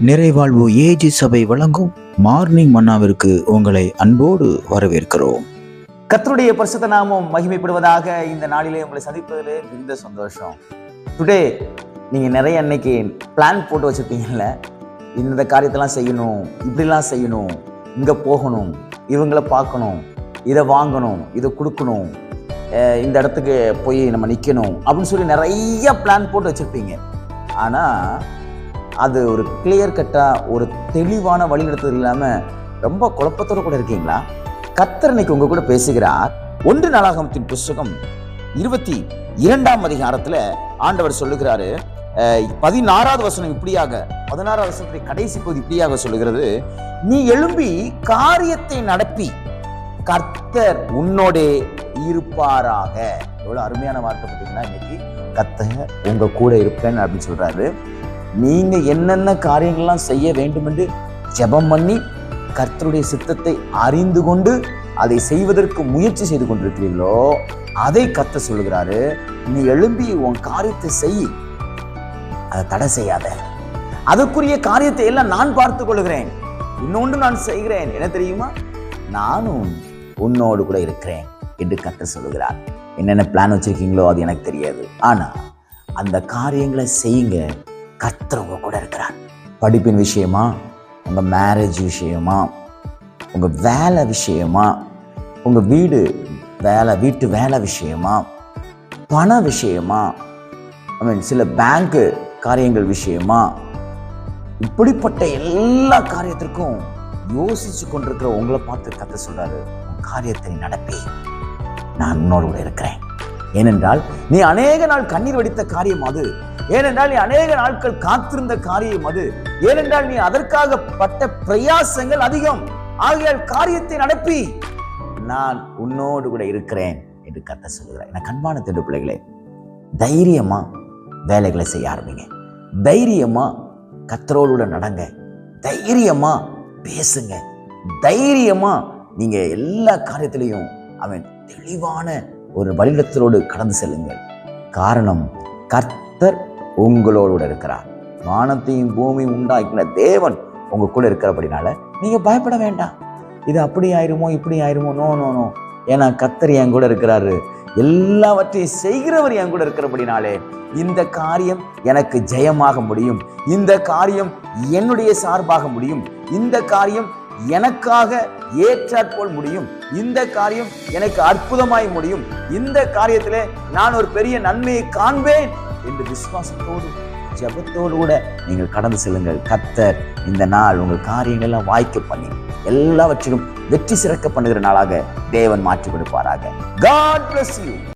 நிறைவாழ்வு AG சபை வழங்கும் morning மன்னாவிற்கு உங்களை அன்போடு வரவேற்கிறோம். கர்த்தருடைய பரிசுத்த நாமம் மகிமைப்படுவதாக. இந்த நாளிலே உங்களை சந்திப்பதிலே மிகுந்த சந்தோஷம். டுடே நீங்கள் நிறைய அன்னைக்கு பிளான் போட்டு வச்சுருப்பீங்கல்ல, இந்த காரியத்தெல்லாம் செய்யணும், இப்படிலாம் செய்யணும், இங்கே போகணும், இவங்களை பார்க்கணும், இதை வாங்கணும், இதை கொடுக்கணும், இந்த இடத்துக்கு போய் நம்ம நிற்கணும் அப்படின்னு சொல்லி நிறைய பிளான் போட்டு வச்சுருப்பீங்க. ஆனால் அது ஒரு கிளியர் கட்டாக ஒரு தெளிவான வழிநடத்துதல் இல்லாமல் ரொம்ப குழப்பத்தோடு கூட இருக்கீங்களா? கர்த்தர் இன்னைக்கு உங்க கூட பேசுகிறார். 1 நாளாகமத்தின் புஸ்தகம் 22ஆம் அதிகாரத்தில் ஆண்டவர் சொல்லுகிறாரு. 16வது வசனம் இப்படியாக, 16வது வசனத்தை கடைசி பகுதி இப்படியாக சொல்லுகிறது, நீ எழும்பி காரியத்தை நடப்பி கர்த்தர் உன்னோடே இருப்பாராக. எவ்வளவு அருமையான வார்த்தை பார்த்தீங்கன்னா, இன்னைக்கு கர்த்தர் உங்க கூட இருப்பேன் அப்படின்னு சொல்றாரு. நீங்க என்னென்ன காரியங்கள்லாம் செய்ய வேண்டும் என்று ஜெபம் பண்ணி கர்த்தருடைய சித்தத்தை அறிந்து கொண்டு அதை செய்வதற்கு முயற்சி செய்து கொண்டிருக்கிறீர்களோ, அதை கர்த்தர் சொல்லுகிறாரு. நீ எழும்பி உன் காரியத்தை செய், அதை தடை செய்யாத. அதற்குரிய காரியத்தை எல்லாம் நான் பார்த்துக் கொள்கிறேன், இன்னொன்று நான் செய்கிறேன். என்ன தெரியுமா? நானும் உன்னோடு கூட இருக்கிறேன் என்று கர்த்தர் சொல்லுகிறார். என்னென்ன பிளான் வச்சிருக்கீங்களோ அது எனக்கு தெரியாது, ஆனா அந்த காரியங்களை செய்யுங்க. கர்த்தர் உங்க கூட இருக்கிறார். படிப்பின் விஷயமா, உங்க மேரேஜ் விஷயமா, உங்க வேலை விஷயமா, உங்க வீட்டு வேலை விஷயமா, பண விஷயமா, சில பேங்க் காரியங்கள் விஷயமா, இப்படிப்பட்ட எல்லா காரியத்திற்கும் யோசிச்சு கொண்டிருக்கிற உங்களை பார்த்து கர்த்தர் சொல்றாரு, உன் காரியத்தை நடப்பி, நான் உன்னோடு கூட இருக்கிறேன். ஏனென்றால் நீ அநேக நாள் கண்ணீர் வடித்த காரியம் அது. ஏனென்றால் நீ அநேக நாட்கள் காத்திருந்த காரியம் அது. ஏனென்றால் நீ அதற்காக பட்ட பிரயாசங்கள் அதிகம். ஆகையால் காரியத்தை நடப்பி, நான் உன்னோடு கூட இருக்கிறேன் என்று கர்த்தர் சொல்கிறார். என கண்பான தேடு பிள்ளைகளே, தைரியமா வேலைகளை செய்ய ஆரம்பிங்க. தைரியமா கர்த்தரோடு நடங்க. தைரியமா பேசுங்க. தைரியமா நீங்க எல்லா காரியத்திலையும் தெளிவான ஒரு வழிநடத்தலோடு கடந்து செல்லுங்கள். காரணம், கர்த்தர் உங்களோடு இருக்கிறார். வானத்தையும் பூமியும் உண்டாக்கின தேவன் உங்க கூட இருக்கிறபடினால நீங்க பயப்பட வேண்டாம். இது அப்படி ஆயிருமோ இப்படி ஆயிருமோ, நோ நோ நோ. ஏன்னா கர்த்தர் என் கூட இருக்கிறாரு. எல்லாவற்றையும் செய்கிறவர் என் கூட இருக்கிறபடினாலே இந்த காரியம் எனக்கு ஜெயமாக முடியும். இந்த காரியம் என்னுடைய சார்பாக முடியும். இந்த காரியம் எனக்காக ஏற்றாற்போல் முடியும். இந்த காரியம் எனக்கு அற்புதமாய் முடியும். இந்த காரியத்திலே நான் ஒரு பெரிய நன்மையை காண்பேன் என்று விசுவாசத்தோடு ஜெபத்தோடு கூட நீங்கள் கடந்து செல்லுங்கள். கர்த்தர் இந்த நாள் உங்கள் காரியங்கள் எல்லாம் வாய்க்க பண்ணி எல்லாவற்றிலும் வெற்றி சிறக்க பண்ணுகிற நாளாக தேவன் மாற்றி கொடுப்பாராக. God bless you.